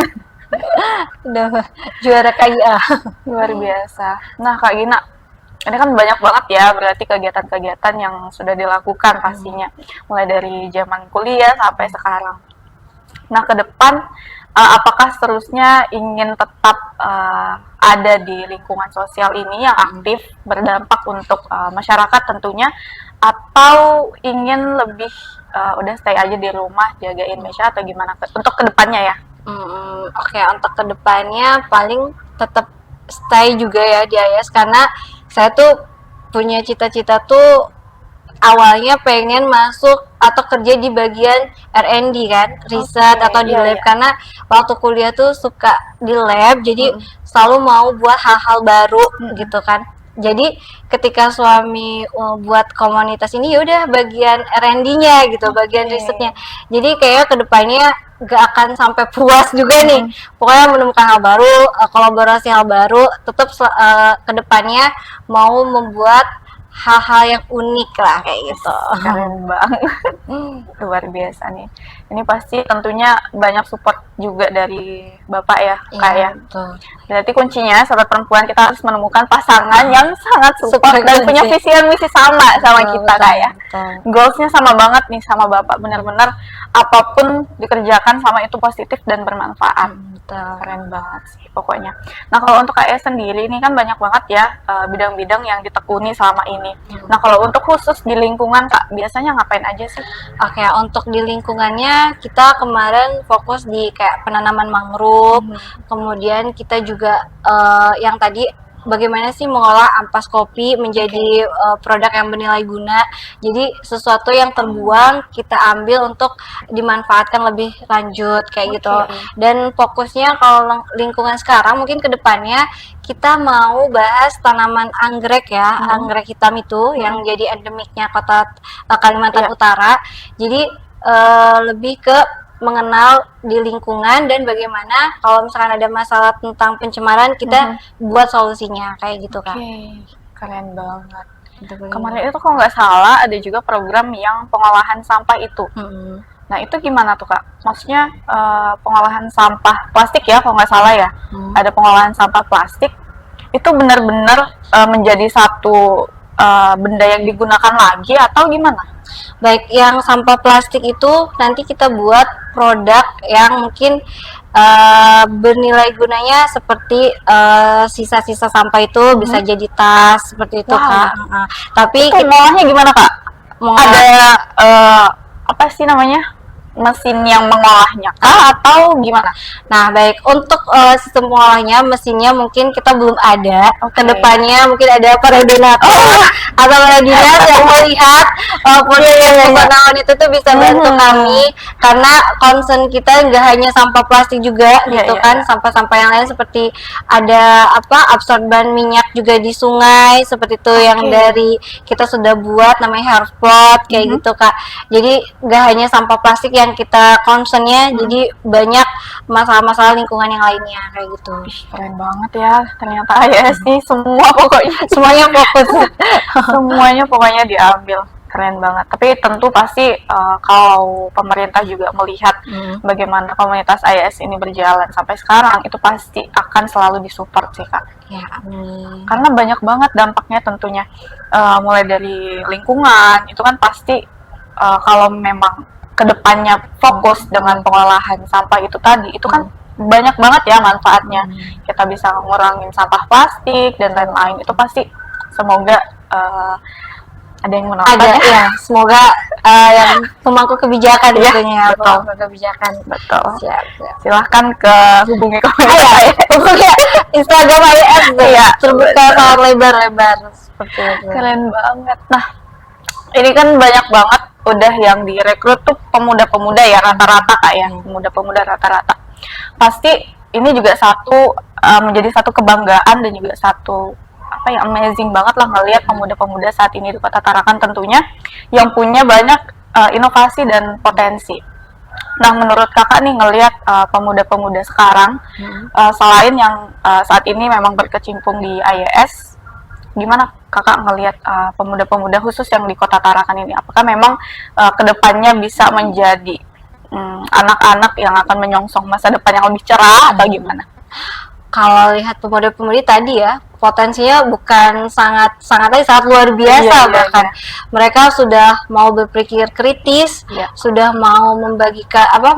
B: Udah juara KIA.
A: Luar biasa. Nah Kak Gina, Ini kan banyak banget ya berarti kegiatan-kegiatan yang sudah dilakukan pastinya, mulai dari zaman kuliah sampai sekarang. Nah, ke depan apakah seterusnya ingin tetap ada di lingkungan sosial ini yang aktif berdampak untuk masyarakat tentunya, atau ingin lebih udah stay aja di rumah jagain Mesya atau gimana untuk kedepannya ya?
B: Oke, untuk kedepannya paling tetap stay juga ya di IAS, karena saya tuh punya cita-cita tuh awalnya pengen masuk atau kerja di bagian R&D kan, riset atau di lab, karena waktu kuliah tuh suka di lab, jadi selalu mau buat hal-hal baru gitu kan. Jadi ketika suami buat komunitas ini, ya udah bagian R&D-nya gitu, bagian risetnya. Jadi kayak kedepannya gak akan sampai puas juga nih. Pokoknya menemukan hal baru, kolaborasi hal baru, tetap kedepannya mau membuat hal-hal yang unik lah kayak gitu.
A: Keren banget. Luar biasa nih. Ini pasti tentunya banyak support juga dari Bapak ya, Kak ya.
B: Betul.
A: Berarti kuncinya sahabat perempuan, kita harus menemukan pasangan yang sangat support dan punya visi dan misi sama kita, Kak ya. Goalsnya sama banget nih sama Bapak, benar-benar apapun dikerjakan sama itu positif dan bermanfaat. Keren banget sih pokoknya. Nah, kalau untuk Kak sendiri ini kan banyak banget ya bidang-bidang yang ditekuni selama ini. Nah, kalau untuk khusus di lingkungan Kak, biasanya ngapain aja sih?
B: Oke, untuk di lingkungannya kita kemarin fokus di kayak penanaman mangrove, kemudian kita juga yang tadi bagaimana sih mengolah ampas kopi menjadi produk yang bernilai guna. Jadi sesuatu yang terbuang kita ambil untuk dimanfaatkan lebih lanjut kayak gitu. Dan fokusnya kalau lingkungan sekarang mungkin kedepannya kita mau bahas tanaman anggrek ya, anggrek hitam itu yang jadi endemiknya kota Kalimantan Utara. Jadi lebih ke mengenal di lingkungan dan bagaimana kalau misalkan ada masalah tentang pencemaran kita buat solusinya kayak gitu kan.
A: Keren banget. Kemarin itu kalau nggak salah ada juga program yang pengolahan sampah itu. Nah, itu gimana tuh Kak? Maksudnya pengolahan sampah plastik ya kalau nggak salah ya. Ada pengolahan sampah plastik itu benar-benar menjadi satu benda yang digunakan lagi atau gimana?
B: Baik, yang sampah plastik itu nanti kita buat produk yang mungkin bernilai gunanya seperti sisa-sisa sampah itu bisa jadi tas seperti itu Kak. Tapi
A: itu ngolahnya gimana Kak? Ada apa sih namanya? Mesin yang mengolahnya kah atau gimana?
B: Nah, baik, untuk sistem pengolahnya mesinnya mungkin kita belum ada. Kedepannya mungkin ada para donatur atau para dinas yang melihat penanaman itu tuh bisa bantu kami, karena concern kita nggak hanya sampah plastik juga gitu kan, sampah-sampah yang lain seperti ada absorban minyak juga di sungai seperti itu yang dari kita sudah buat namanya Hearthplot kayak gitu Kak. Jadi nggak hanya sampah plastik yang kita concernnya, jadi banyak masalah-masalah lingkungan yang lainnya kayak gitu.
A: Keren banget ya ternyata IAS nih, semuanya fokus semuanya pokoknya diambil. Keren banget. Tapi tentu pasti kalau pemerintah juga melihat bagaimana komunitas IAS ini berjalan sampai sekarang, itu pasti akan selalu disupport sih Kak.
B: Ya, amin.
A: Karena banyak banget dampaknya tentunya, mulai dari lingkungan itu kan pasti kalau memang kedepannya fokus dengan pengolahan sampah itu tadi, itu kan banyak banget ya manfaatnya. Kita bisa ngurangin sampah plastik dan lain-lain. Itu pasti semoga ada yang menonton
B: ya. Semoga yang pemangku kebijakan tentunya
A: pemangku
B: kebijakan.
A: Betul.
B: Siap.
A: Silahkan hubungi
B: Instagram IAS terbuka sangat lebar-lebar seperti itu.
A: Keren banget. Nah, ini kan banyak banget udah yang direkrut tuh pemuda-pemuda ya rata-rata Kak ya, pemuda-pemuda rata-rata. Pasti ini juga menjadi satu kebanggaan dan juga satu amazing banget lah ngelihat pemuda-pemuda saat ini di Kota Tarakan tentunya yang punya banyak inovasi dan potensi. Nah, menurut Kakak nih ngelihat pemuda-pemuda sekarang selain yang saat ini memang berkecimpung di IAS, gimana Kakak ngelihat pemuda-pemuda khusus yang di Kota Tarakan ini? Apakah memang kedepannya bisa menjadi anak-anak yang akan menyongsong masa depan yang lebih cerah atau gimana?
B: Kalau lihat pemuda-pemudi tadi ya, potensinya bukan sangat luar biasa.
A: Iya,
B: Bahkan mereka sudah mau berpikir kritis,
A: Iya.
B: sudah mau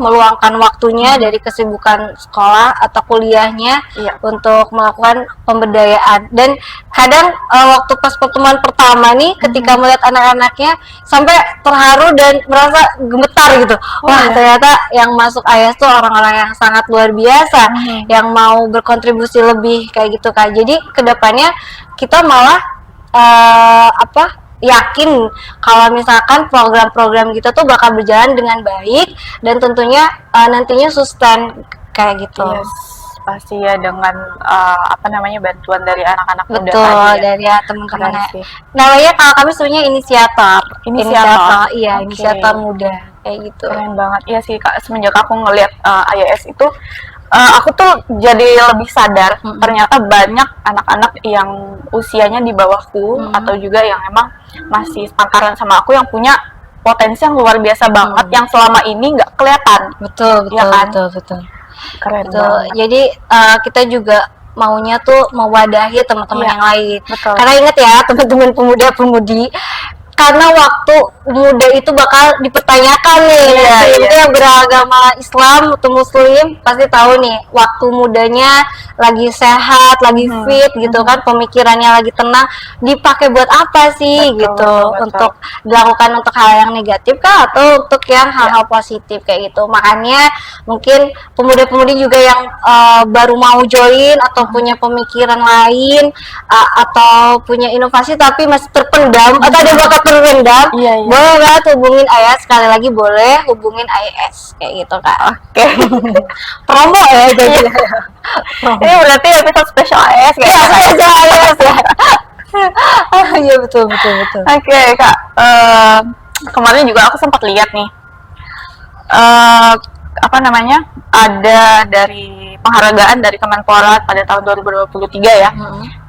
B: meluangkan waktunya dari kesibukan sekolah atau kuliahnya
A: Iya.
B: untuk melakukan pemberdayaan. Dan kadang waktu pas pertemuan pertama nih, ketika melihat anak-anaknya sampai terharu dan merasa gemetar gitu. Wah,
A: iya.
B: ternyata yang masuk AYS tuh orang-orang yang sangat luar biasa, yang mau berkontribusi lebih kayak gitu Kak. Jadi kedepannya kita malah yakin kalau misalkan program-program gitu tuh bakal berjalan dengan baik dan tentunya nantinya sustain kayak gitu.
A: Yes, pasti ya dengan bantuan dari anak-anak muda
B: Betul,
A: tadi ya.
B: dari teman-teman.
A: Keren sih.
B: Namanya kalau kami sebenarnya inisiator.
A: Inisiator.
B: Iya,
A: Oke.
B: inisiator muda kayak gitu.
A: Keren banget. Iya sih Kak, semenjak aku ngelihat IAS itu aku tuh jadi lebih sadar ternyata banyak anak-anak yang usianya di bawahku atau juga yang emang masih sepantaran sama aku yang punya potensi yang luar biasa banget yang selama ini nggak kelihatan.
B: Betul,
A: Iya kan?
B: betul.
A: Keren
B: Betul.
A: banget.
B: Jadi kita juga maunya tuh mewadahi teman-teman
A: Iya,
B: yang lain.
A: betul.
B: Karena ingat ya teman-teman pemuda-pemudi, karena waktu muda itu bakal dipertanyakan nih.
A: Iya,
B: Nanti
A: iya.
B: itu yang beragama Islam atau Muslim pasti tahu nih waktu mudanya lagi sehat, lagi fit gitu kan, pemikirannya lagi tenang, dipakai buat apa sih
A: Betul,
B: gitu?
A: betul.
B: Untuk dilakukan untuk hal yang negatif kah atau untuk yang hal-hal positif kayak gitu. Makanya mungkin pemuda-pemudi juga yang baru mau join atau punya pemikiran lain atau punya inovasi tapi masih terpendam atau ada bakat terpendam,
A: Iya, iya.
B: boleh banget hubungin AYS. Sekali lagi boleh hubungin AYS kayak gitu Kak.
A: Oke.
B: Promo ya jadi.
A: Ini berarti episode spesial AS
B: Iya,
A: kayak.
B: AYS ya. Iya betul.
A: Oke Kak, kemarin juga aku sempat lihat nih, ada dari penghargaan dari Kemenpora pada tahun 2023 ya.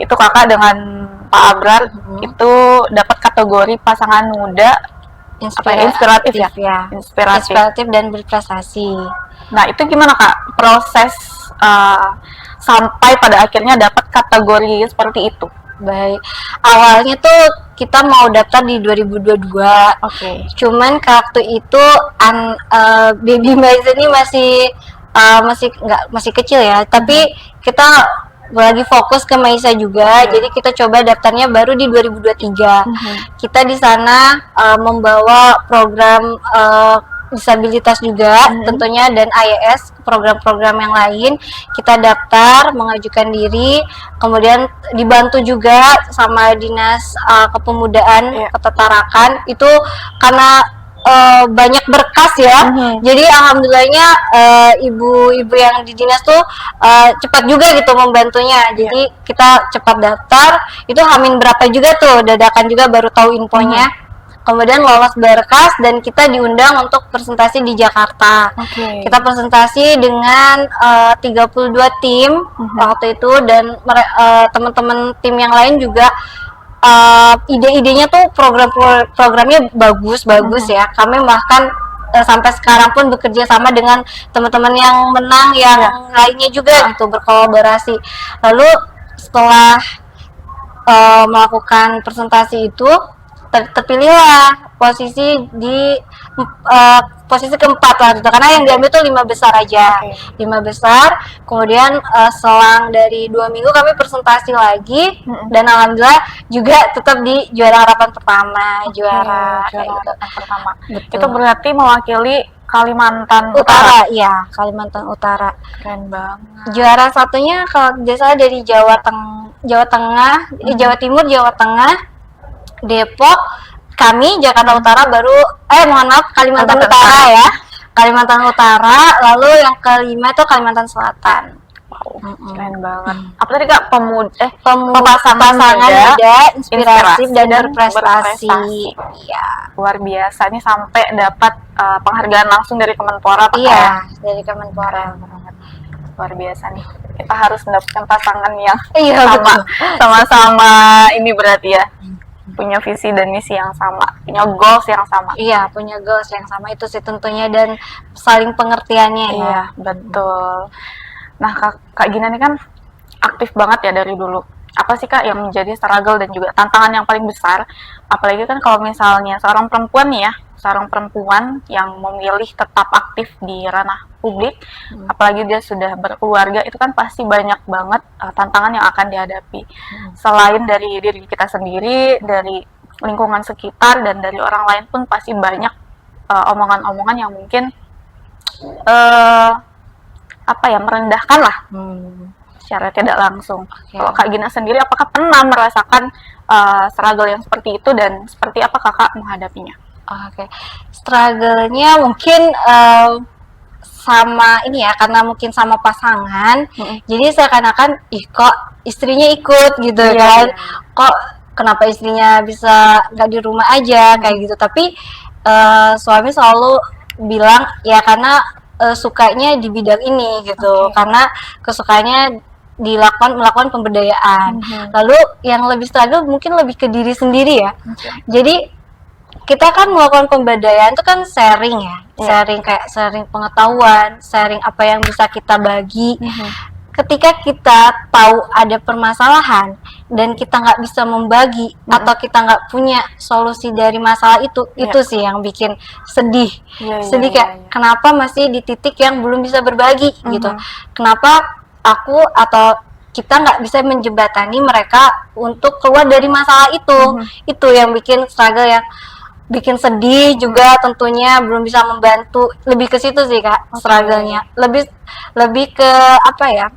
A: Itu Kakak dengan Pak Abrar itu dapat kategori pasangan muda inspiratif ya? Inspiratif.
B: Dan berprestasi.
A: Nah itu gimana Kak proses sampai pada akhirnya dapat kategori seperti itu?
B: Baik, awalnya tuh kita mau daftar di 2022.
A: Oke.
B: Cuman waktu itu baby Maiza ini masih kecil ya. Tapi kita lagi fokus ke Maisa juga. Jadi kita coba daftarnya baru di 2023. Kita di sana membawa program disabilitas juga tentunya dan IAS program-program yang lain. Kita daftar, mengajukan diri, kemudian dibantu juga sama dinas kepemudaan ketetarakan itu karena banyak berkas ya. Jadi alhamdulillahnya ibu-ibu yang di dinas tuh cepat juga gitu membantunya. Jadi kita cepat daftar, itu hamin berapa juga tuh dadakan juga baru tahu infonya. Kemudian lolos berkas dan kita diundang untuk presentasi di Jakarta. Kita presentasi dengan 32 tim waktu itu dan teman-teman tim yang lain juga ide-idenya tuh programnya bagus ya. Kami bahkan sampai sekarang pun bekerja sama dengan teman-teman yang menang yang lainnya juga gitu, berkolaborasi. Lalu setelah melakukan presentasi itu terpilihlah posisi di posisi keempat lah gitu, karena yang diambil tuh 5 besar aja. 5 besar, kemudian selang dari 2 minggu kami presentasi lagi dan alhamdulillah juga tetap di juara harapan pertama, juara kayak gitu.
A: Pertama.
B: Betul.
A: Itu berarti mewakili Kalimantan
B: Utara, iya, Kalimantan Utara.
A: Keren banget.
B: Juara satunya kalau tidak salah dari Jawa Tengah, Jawa Timur, Jawa Tengah, Depok, kami Jakarta Utara baru mohon maaf Kalimantan Utara ya. Kalimantan Utara, lalu yang kelima itu Kalimantan Selatan.
A: Wow, keren banget. Apa tadi Kak?
B: Pasangan muda, inspiratif dan
A: dan
B: berprestasi. Iya.
A: Luar biasa nih sampai dapat penghargaan langsung dari Kemenpora.
B: Iya, dari Kemenpora.
A: Luar biasa nih. Kita harus mendapatkan pasangan yang sama ini berarti ya. Punya visi dan misi yang sama, punya goals yang sama.
B: Iya, punya goals yang sama itu sih tentunya dan saling pengertiannya ya.
A: Iya, betul. Nah, Kak Gina ini kan aktif banget ya dari dulu. apa sih Kak yang menjadi struggle dan juga tantangan yang paling besar, apalagi kan kalau misalnya seorang perempuan nih ya, seorang perempuan yang memilih tetap aktif di ranah publik, apalagi dia sudah berkeluarga, itu kan pasti banyak banget tantangan yang akan dihadapi. Selain dari diri kita sendiri, dari lingkungan sekitar, dan dari orang lain pun pasti banyak omongan-omongan yang mungkin apa ya, merendahkan lah secara tidak langsung. Kalau Kak Gina sendiri, apakah pernah merasakan struggle yang seperti itu, dan seperti apa Kakak menghadapinya?
B: Struggle-nya mungkin sama ini ya, karena mungkin sama pasangan, jadi seakan-akan kok istrinya ikut gitu kan, kok kenapa istrinya bisa nggak di rumah aja kayak gitu. Tapi suami selalu bilang ya karena sukanya di bidang ini gitu, karena kesukaannya melakukan pemberdayaan. Lalu yang lebih struggle mungkin lebih ke diri sendiri ya. Jadi kita kan melakukan pemberdayaan itu kan sharing ya, sharing pengetahuan, sharing apa yang bisa kita bagi. Ketika kita tahu ada permasalahan dan kita nggak bisa membagi atau kita nggak punya solusi dari masalah itu sih yang bikin sedih. Sedih kayak kenapa masih di titik yang belum bisa berbagi gitu. Kenapa aku atau kita nggak bisa menjembatani mereka untuk keluar dari masalah itu. Itu yang bikin struggle, yang bikin sedih juga tentunya, belum bisa membantu. Lebih ke situ sih Kak, struggle-nya. Lebih ke apa ya,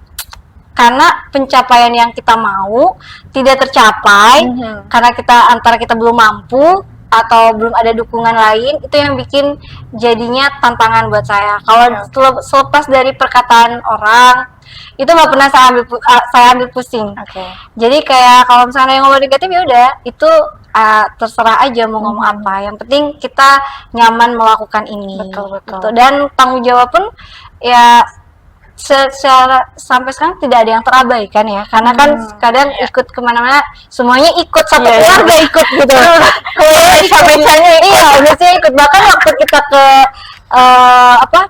B: karena pencapaian yang kita mau tidak tercapai karena antara kita belum mampu atau belum ada dukungan lain. Itu yang bikin jadinya tantangan buat saya. Kalau selepas dari perkataan orang itu nggak pernah saya ambil pusing. Jadi kayak kalau misalnya yang ngomong negatif ya udah, itu terserah aja mau ngomong apa. Yang penting kita nyaman melakukan ini. Betul. Dan tanggung jawab pun ya secara sampai sekarang tidak ada yang terabaikan ya, karena kan kadang ikut kemana-mana semuanya ikut, satu keluarga ikut gitu. Biasanya ikut. Bahkan waktu kita ke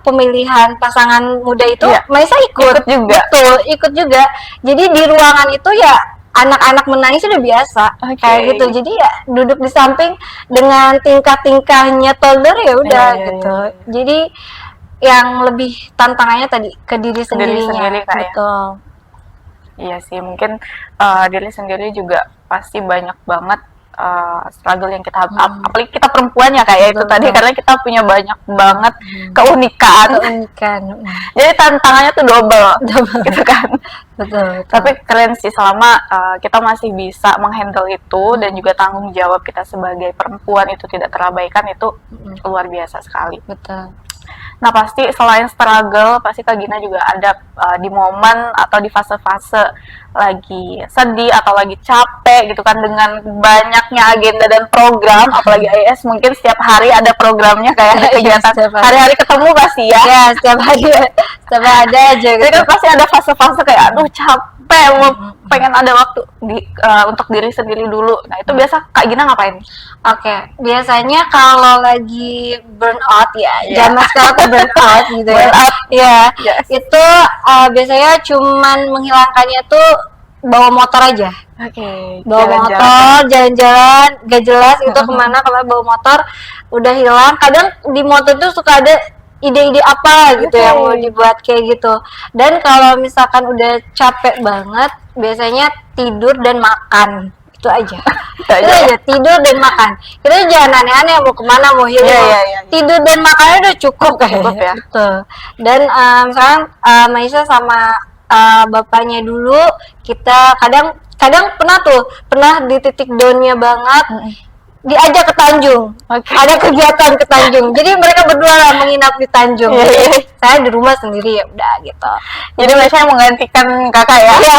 B: pemilihan pasangan muda itu, Maisa ikut juga. Betul, ikut juga. Jadi di ruangan itu ya anak-anak menangis sudah biasa kayak gitu. Jadi ya duduk di samping dengan tingkah-tingkahnya toddler ya udah gitu. Jadi yang lebih tantangannya tadi ke diri sendirinya. Betul.
A: Iya sih, mungkin diri sendiri juga pasti banyak banget struggle yang kita apalagi kita perempuan ya kayak itu tadi, karena kita punya banyak banget keunikan. Jadi tantangannya tuh double gitu kan. Betul. Tapi keren sih, selama kita masih bisa menghandle itu dan juga tanggung jawab kita sebagai perempuan itu tidak terabaikan, itu luar biasa sekali.
B: Betul.
A: Nah pasti selain struggle, pasti Kak Gina juga ada di momen atau di fase-fase lagi sedih atau lagi capek gitu kan, dengan banyaknya agenda dan program, apalagi IAS mungkin setiap hari ada programnya kayak kegiatan hari-hari ketemu pasti ya.
B: Ya setiap hari ada aja gitu.
A: Jadi kan pasti ada fase-fase kayak aduh capek, pengen ada waktu untuk diri sendiri dulu. Nah itu biasa Kak Gina ngapain?
B: Biasanya kalau lagi burn out zaman sekarang tuh burn out gitu ya. Itu biasanya cuman menghilangkannya tuh bawa motor aja. Bawa motor, jalan-jalan, gak jelas itu kemana. Kalau bawa motor udah hilang. Kadang di motor tuh suka ada ide-ide apa gitu yang mau dibuat kayak gitu. Dan kalau misalkan udah capek banget, biasanya tidur dan makan. Itu aja. Tidur dan makan. Kita jangan aneh-aneh mau kemana, mau healing. Tidur dan makannya udah cukup kayaknya. Betul. Dan misalkan Maisa sama bapaknya dulu, kita kadang pernah di titik down-nya banget, diajak ke Tanjung. Ada kegiatan ke Tanjung. Jadi mereka berdua lah menginap di Tanjung. Saya di rumah sendiri ya udah gitu.
A: Jadi biasanya menggantikan kakak ya?
B: Iya,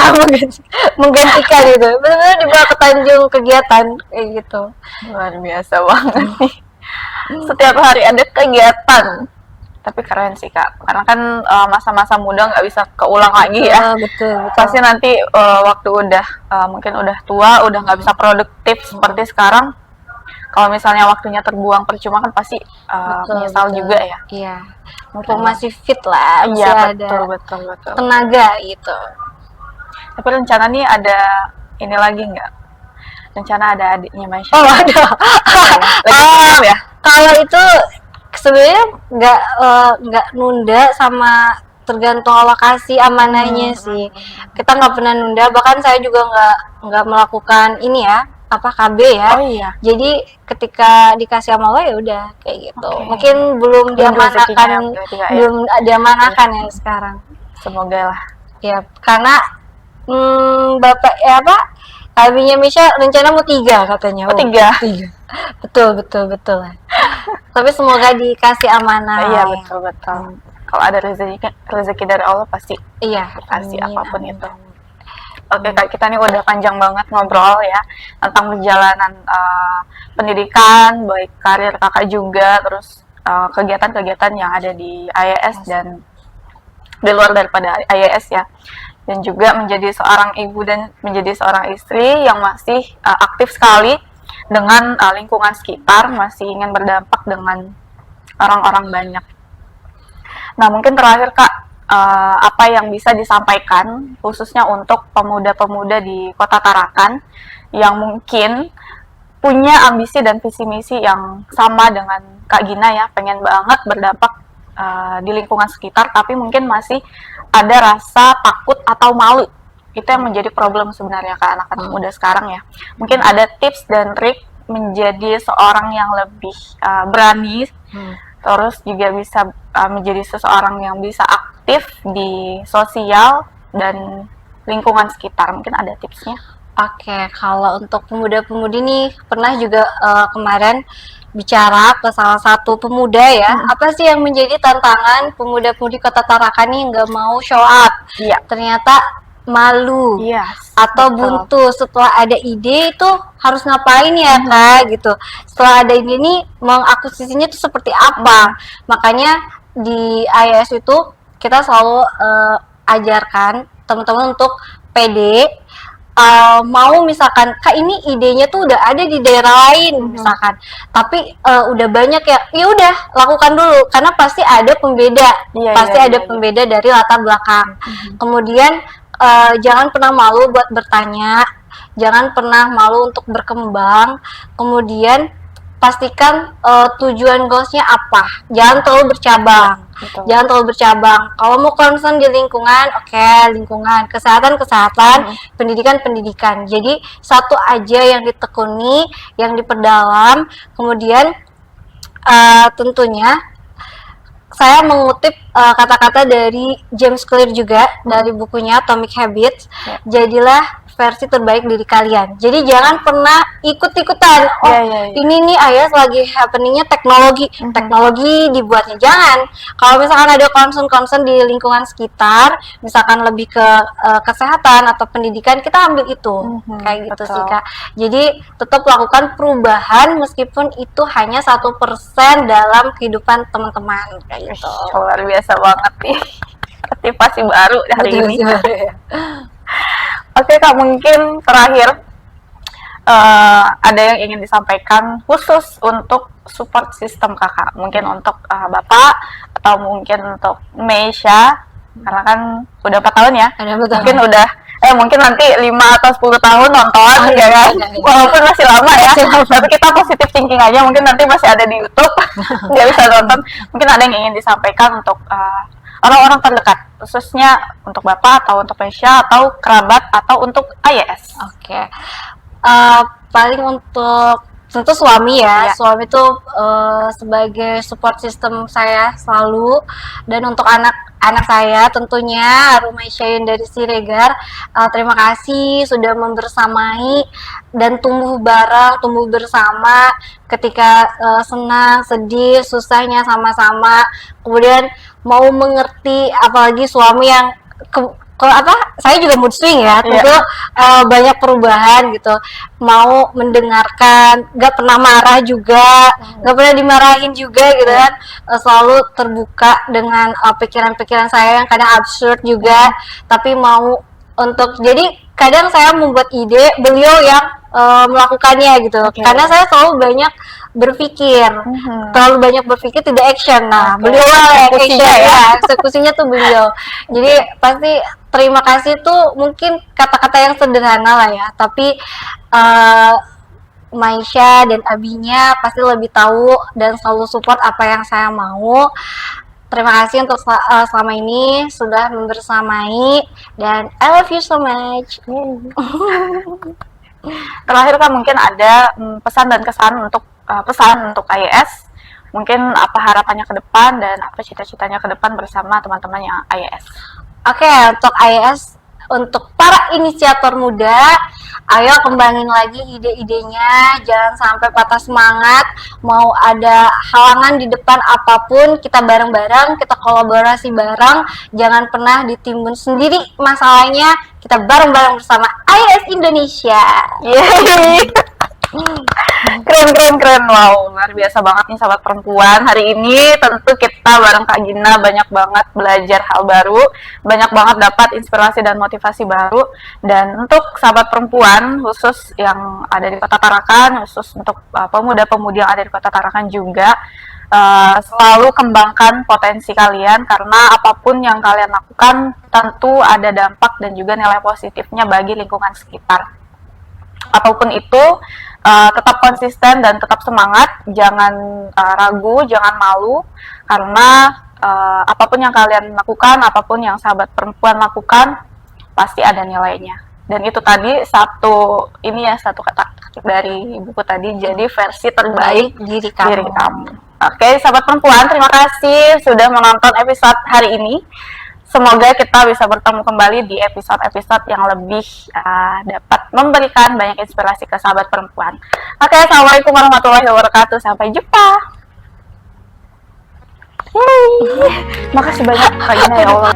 B: menggantikan gitu. Benar-benar dibawa ke Tanjung kegiatan kayak gitu.
A: Luar biasa banget nih. Setiap hari ada kegiatan. Tapi keren sih Kak, karena kan masa-masa muda nggak bisa keulang lagi ya.
B: Betul.
A: Pasti nanti waktu udah mungkin udah tua, udah nggak bisa produktif seperti sekarang. Kalau misalnya waktunya terbuang percuma kan pasti menyesal juga ya.
B: Iya. Mumpung masih fit lah,
A: iya,
B: betul.
A: Betul.
B: Tenaga gitu.
A: Tapi rencana nih ada ini lagi nggak? Rencana ada adiknya Masya?
B: Oh ada.
A: Lagi belum ya?
B: Kalau itu sebenarnya nggak nunda, sama tergantung alokasi amanahnya sih. Kita nggak pernah nunda, bahkan saya juga nggak melakukan ini ya, apa KB ya.
A: Oh iya.
B: Jadi ketika dikasih sama Allah ya udah kayak gitu.
A: Oke.
B: Mungkin belum diamanahkan,
A: rezekinya berarti, Kak, ya?
B: belum diamanahkan ya sekarang.
A: Semoga lah.
B: Ya karena bapak ya apa? Abinya Misha rencana mau 3 katanya.
A: Oh, 3?
B: Betul. Tapi semoga dikasih amanah.
A: Iya, betul. Kalau ada rezeki dari Allah pasti
B: Iya,
A: dikasih
B: amin,
A: apapun
B: amin.
A: itu. Oke Kak, kita nih udah panjang banget ngobrol ya tentang perjalanan pendidikan, baik karir Kakak juga, terus kegiatan-kegiatan yang ada di IAS dan di luar daripada IAS ya. Dan juga menjadi seorang ibu dan menjadi seorang istri yang masih aktif sekali dengan lingkungan sekitar, masih ingin berdampak dengan orang-orang banyak. Nah, mungkin terakhir Kak, apa yang bisa disampaikan khususnya untuk pemuda-pemuda di Kota Tarakan yang mungkin punya ambisi dan visi misi yang sama dengan Kak Gina ya, pengen banget berdampak di lingkungan sekitar, tapi mungkin masih ada rasa takut atau malu. Itu yang menjadi problem sebenarnya Kak anak-anak muda sekarang ya. Mungkin ada tips dan trik menjadi seorang yang lebih berani, terus juga bisa menjadi seseorang yang bisa aktif di sosial dan lingkungan sekitar. Mungkin ada tipsnya?
B: Oke, kalau untuk pemuda-pemudi nih, pernah juga kemarin bicara ke salah satu pemuda ya, apa sih yang menjadi tantangan pemuda-pemudi Kota Tarakan nih nggak mau show up?
A: Iya.
B: Ternyata malu.
A: Yes,
B: Atau
A: betul.
B: buntu setelah ada ide itu harus ngapain ya Kak gitu. Setelah ada ide nih mengakuisisinya itu seperti apa? Makanya di IAS itu kita selalu ajarkan teman-teman untuk pede. Mau misalkan Kak ini idenya tuh udah ada di daerah lain misalkan, tapi udah banyak ya udah lakukan dulu karena pasti ada pembeda,
A: Iya.
B: pembeda dari latar belakang. Kemudian jangan pernah malu buat bertanya, jangan pernah malu untuk berkembang. Kemudian pastikan tujuan goalsnya apa, jangan terlalu bercabang.
A: Betul.
B: Jangan terlalu bercabang. Kalau mau concern di lingkungan, oke, lingkungan, kesehatan, pendidikan. Jadi satu aja yang ditekuni, yang diperdalam. Kemudian tentunya saya mengutip kata-kata dari James Clear juga dari bukunya Atomic Habits. Jadilah versi terbaik diri kalian. Jadi jangan pernah ikut-ikutan. Ini nih ayah lagi happeningnya teknologi. Teknologi dibuatnya jangan. Kalau misalkan ada concern di lingkungan sekitar, misalkan lebih ke kesehatan atau pendidikan, kita ambil itu. Kayak gitu sih Kak. Jadi tetap lakukan perubahan meskipun itu hanya 1% dalam kehidupan teman-teman. Kayak gitu.
A: Luar biasa banget nih. Motivasi baru hari ini. Oke Kak, mungkin terakhir ada yang ingin disampaikan khusus untuk support system Kakak, mungkin untuk Bapak atau mungkin untuk Meisha, karena kan udah 4 tahun ya, mungkin udah mungkin nanti 5 atau 10 tahun nonton ya kan, walaupun masih lama ya, tapi kita positif thinking aja, mungkin nanti masih ada di YouTube, nggak bisa nonton. Mungkin ada yang ingin disampaikan untuk orang-orang terdekat, khususnya untuk Bapak atau untuk Meisha atau kerabat atau untuk IAS.
B: Oke. Paling untuk tentu suami ya. Suami itu sebagai support system saya selalu, dan untuk anak saya tentunya Rumaisyain dari Siregar, terima kasih sudah membersamai dan tumbuh bareng, tumbuh bersama ketika senang, sedih, susahnya sama-sama. Kemudian mau mengerti, apalagi suami yang saya juga mood swing ya, tentu banyak perubahan gitu, mau mendengarkan, gak pernah marah juga, gak pernah dimarahin juga gitu kan, selalu terbuka dengan pikiran-pikiran saya yang kadang absurd juga, tapi mau untuk, jadi kadang saya membuat ide, beliau yang melakukannya gitu, karena saya selalu banyak berpikir, terlalu banyak berpikir tidak action. Nah, beliau yang action ya, eksekusinya tuh beliau. Jadi pasti terima kasih tuh mungkin kata-kata yang sederhana lah ya, tapi Maisha dan Abinya pasti lebih tahu dan selalu support apa yang saya mau. Terima kasih untuk selama ini sudah membersamai, dan I love you so much.
A: Terakhir Kak, mungkin ada pesan dan kesan untuk IAS. Mungkin apa harapannya ke depan dan apa cita-citanya ke depan bersama teman-teman yang IAS.
B: Oke, untuk IAS, untuk para inisiator muda, ayo kembangin lagi ide-idenya, jangan sampai patah semangat. Mau ada halangan di depan apapun, kita bareng-bareng, kita kolaborasi bareng, jangan pernah ditimbun sendiri masalahnya, kita bareng-bareng bersama IAS Indonesia.
A: Yeay. Keren, wow, luar biasa banget nih sahabat perempuan. Hari ini tentu kita bareng Kak Gina banyak banget belajar hal baru, banyak banget dapat inspirasi dan motivasi baru. Dan untuk sahabat perempuan khusus yang ada di Kota Tarakan, khusus untuk pemuda-pemudi yang ada di Kota Tarakan juga, selalu kembangkan potensi kalian, karena apapun yang kalian lakukan tentu ada dampak dan juga nilai positifnya bagi lingkungan sekitar. Apapun itu, tetap konsisten dan tetap semangat, jangan ragu, jangan malu, karena apapun yang kalian lakukan, apapun yang sahabat perempuan lakukan, pasti ada nilainya. Dan itu tadi satu kata dari buku tadi, jadi versi terbaik
B: diri
A: kamu. Oke, sahabat perempuan, terima kasih sudah menonton episode hari ini. Semoga kita bisa bertemu kembali di episode-episode yang lebih dapat memberikan banyak inspirasi ke sahabat perempuan. Oke, assalamualaikum warahmatullahi wabarakatuh. Sampai jumpa. Makasih banyak Kak Gina, ya Allah.